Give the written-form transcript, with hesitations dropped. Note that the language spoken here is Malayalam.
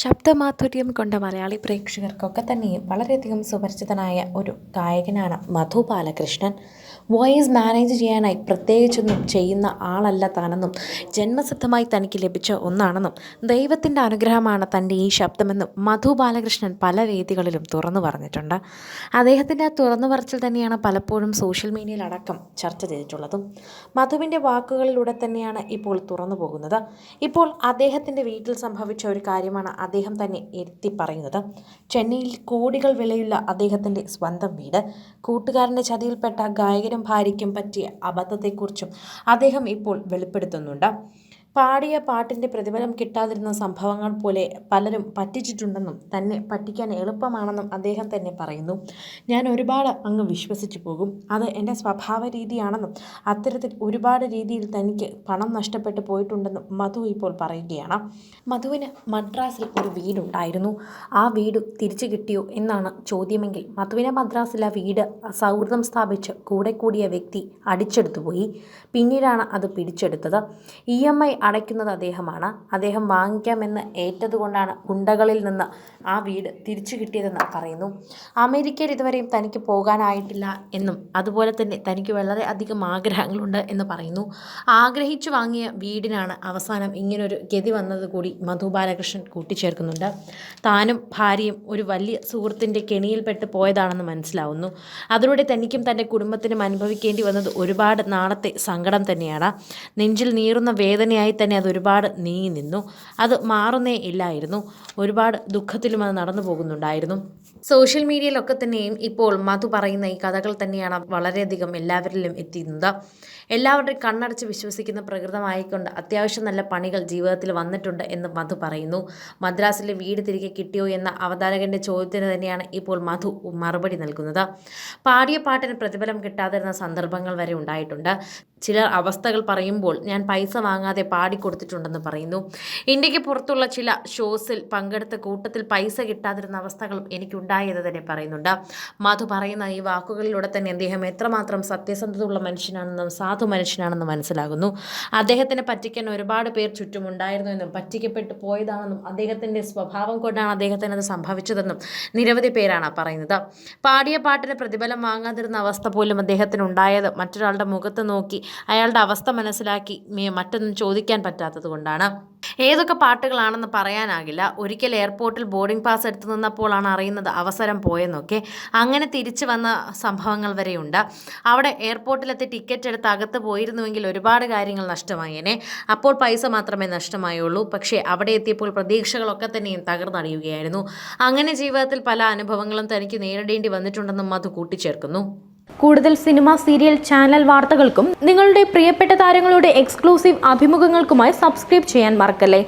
ശബ്ദമാധുര്യം കൊണ്ട മലയാളി പ്രേക്ഷകർക്കൊക്കെ തന്നെയും വളരെയധികം സുപരിചിതനായ ഒരു ഗായകനാണ് മധു ബാലകൃഷ്ണൻ. വോയിസ് മാനേജ് ചെയ്യാനായി പ്രത്യേകിച്ചൊന്നും ചെയ്യുന്ന ആളല്ല താനെന്നും ജന്മസിദ്ധമായി തനിക്ക് ലഭിച്ച ഒന്നാണെന്നും ദൈവത്തിൻ്റെ അനുഗ്രഹമാണ് തൻ്റെ ഈ ശബ്ദമെന്നും മധു ബാലകൃഷ്ണൻ പല വേദികളിലും തുറന്നു പറഞ്ഞിട്ടുണ്ട്. അദ്ദേഹത്തിൻ്റെ ആ തുറന്നു പറച്ചിൽ തന്നെയാണ് പലപ്പോഴും സോഷ്യൽ മീഡിയയിലടക്കം ചർച്ച ചെയ്തിട്ടുള്ളതും. മധുവിൻ്റെ വാക്കുകളിലൂടെ തന്നെയാണ് ഇപ്പോൾ തുറന്നു പോകുന്നത്. ഇപ്പോൾ അദ്ദേഹത്തിൻ്റെ വീട്ടിൽ സംഭവിച്ച ഒരു കാര്യമാണ് അദ്ദേഹം തന്നെ എത്തി പറയുന്നത്. ചെന്നൈയിൽ കോടികൾ വിലയുള്ള അദ്ദേഹത്തിൻ്റെ സ്വന്തം വീട്, കൂട്ടുകാരൻ്റെ ചതിയിൽപ്പെട്ട ഗായകനും ഭാര്യയ്ക്കും പറ്റിയ അബദ്ധത്തെക്കുറിച്ചും അദ്ദേഹം ഇപ്പോൾ വെളിപ്പെടുത്തുന്നുണ്ട്. പാടിയ പാട്ടിൻ്റെ പ്രതിഫലം കിട്ടാതിരുന്ന സംഭവങ്ങൾ പോലെ പലരും പറ്റിച്ചിട്ടുണ്ടെന്നും തന്നെ പറ്റിക്കാൻ എളുപ്പമാണെന്നും അദ്ദേഹം തന്നെ പറയുന്നു. ഞാൻ ഒരുപാട് അങ്ങ് വിശ്വസിച്ചു പോകും, അത് എൻ്റെ സ്വഭാവ രീതിയാണെന്നും അത്തരത്തിൽ ഒരുപാട് രീതിയിൽ തനിക്ക് പണം നഷ്ടപ്പെട്ടു പോയിട്ടുണ്ടെന്നും മധു ഇപ്പോൾ പറയുകയാണ്. മധുവിന് മദ്രാസിൽ ഒരു വീടുണ്ടായിരുന്നു. ആ വീട് തിരിച്ചു കിട്ടിയോ എന്നാണ് ചോദ്യമെങ്കിൽ മധുവിനെ മദ്രാസിൽ ആ വീട് സൗഹൃദം സ്ഥാപിച്ച് കൂടെ കൂടിയ വ്യക്തി അടിച്ചെടുത്തു പോയി. പിന്നീടാണ് അത് പിടിച്ചെടുത്തത്. EMI അടയ്ക്കുന്നത് അദ്ദേഹമാണ്. അദ്ദേഹം വാങ്ങിക്കാമെന്ന് ഏറ്റതുകൊണ്ടാണ് ഗുണ്ടകളിൽ നിന്ന് ആ വീട് തിരിച്ചു കിട്ടിയതെന്ന് പറയുന്നു. അമേരിക്കയിൽ ഇതുവരെയും തനിക്ക് പോകാനായിട്ടില്ല എന്നും അതുപോലെ തന്നെ തനിക്ക് വളരെ അധികം ആഗ്രഹങ്ങളുണ്ട് എന്ന് പറയുന്നു. ആഗ്രഹിച്ചു വാങ്ങിയ വീടിനാണ് അവസാനം ഇങ്ങനൊരു ഗതി വന്നത് കൂടി മധു ബാലകൃഷ്ണൻ കൂട്ടിച്ചേർക്കുന്നുണ്ട്. താനും ഭാര്യയും ഒരു വലിയ സുഹൃത്തിൻ്റെ കെണിയിൽപ്പെട്ട് പോയതാണെന്ന് മനസ്സിലാവുന്നു. അതിലൂടെ തനിക്കും തൻ്റെ കുടുംബത്തിനും അനുഭവിക്കേണ്ടി വന്നത് ഒരുപാട് നാളത്തെ സങ്കടം തന്നെയാണ്. നെഞ്ചിൽ നീറുന്ന വേദനയായി തന്നെ അത് ഒരുപാട് നീങ്ങി നിന്നു. അത് മാറുന്നേ ഇല്ലായിരുന്നു. ഒരുപാട് ദുഃഖത്തിലും അത് നടന്നു പോകുന്നുണ്ടായിരുന്നു. സോഷ്യൽ മീഡിയയിലൊക്കെ തന്നെയും ഇപ്പോൾ മധു പറയുന്ന ഈ കഥകൾ തന്നെയാണ് വളരെയധികം എല്ലാവരിലും എത്തുന്നത്. എല്ലാവരുടെയും കണ്ണടച്ച് വിശ്വസിക്കുന്ന പ്രകൃതമായിക്കൊണ്ട് അത്യാവശ്യം നല്ല പണികൾ ജീവിതത്തിൽ വന്നിട്ടുണ്ട് എന്ന് മധു പറയുന്നു. മദ്രാസിലെ വീട് തിരികെ കിട്ടിയോ എന്ന അവതാരകൻ്റെ ചോദ്യത്തിന് തന്നെയാണ് ഇപ്പോൾ മധു മറുപടി നൽകുന്നത്. പാടിയ പാട്ടിന് പ്രതിഫലം കിട്ടാതിരുന്ന സന്ദർഭങ്ങൾ വരെ ഉണ്ടായിട്ടുണ്ട്. ചിലർ അവസ്ഥകൾ പറയുമ്പോൾ ഞാൻ പൈസ വാങ്ങാതെ പാടിക്കൊടുത്തിട്ടുണ്ടെന്ന് പറയുന്നു. ഇന്ത്യക്ക് പുറത്തുള്ള ചില ഷോസിൽ പങ്കെടുത്ത കൂട്ടത്തിൽ പൈസ കിട്ടാതിരുന്ന അവസ്ഥകളും എനിക്കുണ്ടായത് തന്നെ പറയുന്നുണ്ട്. മധു പറയുന്ന ഈ വാക്കുകളിലൂടെ തന്നെ അദ്ദേഹം എത്രമാത്രം സത്യസന്ധതയുള്ള മനുഷ്യനാണെന്നും സാധു മനുഷ്യനാണെന്നും മനസ്സിലാകുന്നു. അദ്ദേഹത്തിനെ പറ്റിക്കാൻ ഒരുപാട് പേർ ചുറ്റുമുണ്ടായിരുന്നു എന്നും പറ്റിക്കപ്പെട്ടു പോയതാണെന്നും അദ്ദേഹത്തിൻ്റെ സ്വഭാവം കൊണ്ടാണ് അദ്ദേഹത്തിന് അത് സംഭവിച്ചതെന്നും നിരവധി പേരാണ് പറയുന്നത്. പാടിയ പാട്ടിന് പ്രതിഫലം വാങ്ങാതിരുന്ന അവസ്ഥ പോലും അദ്ദേഹത്തിന് ഉണ്ടായത് മറ്റൊരാളുടെ മുഖത്ത് നോക്കി അയാളുടെ അവസ്ഥ മനസ്സിലാക്കി മറ്റൊന്നും ചോദിക്കാൻ പറ്റാത്തത് കൊണ്ടാണ്. ഏതൊക്കെ പാട്ടുകളാണെന്ന് പറയാനാകില്ല. ഒരിക്കൽ എയർപോർട്ടിൽ ബോർഡിംഗ് പാസ് എടുത്തു നിന്നപ്പോഴാണ് അറിയുന്നത് അവസരം പോയെന്നൊക്കെ. അങ്ങനെ തിരിച്ചു വന്ന സംഭവങ്ങൾ വരെയുണ്ട്. അവിടെ എയർപോർട്ടിലെത്തി ടിക്കറ്റ് എടുത്ത് അകത്ത് പോയിരുന്നുവെങ്കിൽ ഒരുപാട് കാര്യങ്ങൾ നഷ്ടമായേനെ. അപ്പോൾ പൈസ മാത്രമേ നഷ്ടമായുള്ളൂ. പക്ഷേ അവിടെ എത്തിയപ്പോൾ പ്രതീക്ഷകളൊക്കെ തന്നെയും തകർന്നടിയുകയായിരുന്നു. അങ്ങനെ ജീവിതത്തിൽ പല അനുഭവങ്ങളും തനിക്ക് നേരിടേണ്ടി വന്നിട്ടുണ്ടെന്നും അത് കൂട്ടിച്ചേർക്കുന്നു. കൂടുതൽ സിനിമ, സീരിയൽ, ചാനൽ വാർത്തകൾക്കും നിങ്ങളുടെ പ്രിയപ്പെട്ട താരങ്ങളുടെ എക്സ്ക്ലൂസീവ് അഭിമുഖങ്ങൾക്കുമായി സബ്സ്ക്രൈബ് ചെയ്യാൻ മറക്കല്ലേ.